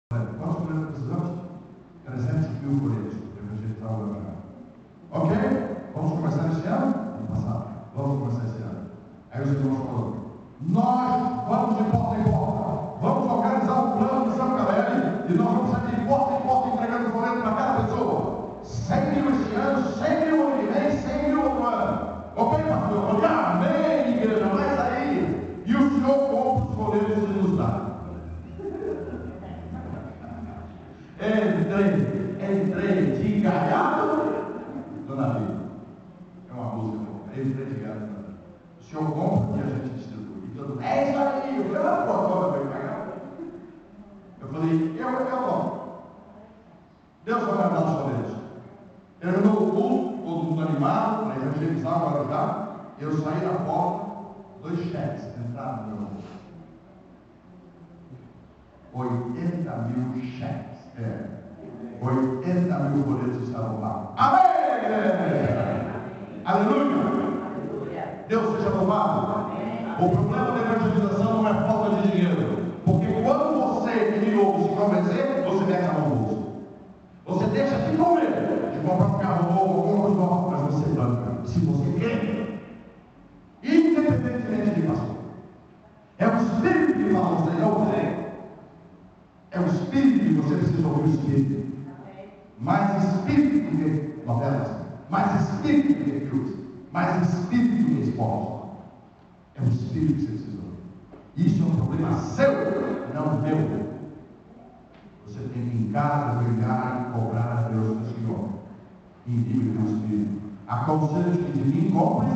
Quantos coletes precisamos? 300.000 coletes. Depois a gente está olhando. Ok? Vamos começar esse ano? Vamos passar. Vamos começar esse ano. Aí os irmãos falaram: nós vamos de porta em porta. Vamos organizar um plano de São Caleri e nós vamos sair de porta em porta entregando folheto para cada pessoa. 100.000 este ano, 100.000 ano que vem, 100.000 outro ano. Ok, pastor? Eu falei: amém, igreja, vai sair. E o senhor compra os folhetos e nos dá. Entrei de galhado no navio. É uma música, entrei de galhado no navio. O senhor compra e a gente distribui. E todo mundo: é isso aí. Eu falei: ah, pô, vai pagar. Eu falei: eu não. Deus vai me dar os folhetos. Terminou o culto, todo mundo animado, para evangelizar o Guarujá. Eu saí da porta, 2 cheques entraram no meu bolso. 80.000 cheques. 80.000 boletos estavam lá. Amém! Aleluia! Deus seja louvado. O problema da evangelização não é falta de dinheiro. Porque quando você, que me ouve, se convencer, você mete a mão no bolso. Você deixa de comer, de comprar um carro novo, alguma coisa nova, mas você banca. Se você quer, independentemente de pastor. É o Espírito que fala, você não tem. É o Espírito que você precisa ouvir o Espírito. Mais Espírito que vê novelas, mais Espírito que vê filmes, mais Espírito que vê esporte. É o Espírito que você precisa ouvir. Isso é um problema seu, não meu. Você tem que em casa brigar e cobrar a Deus do Senhor. Em livre do Espírito. Aconselho que de mim compre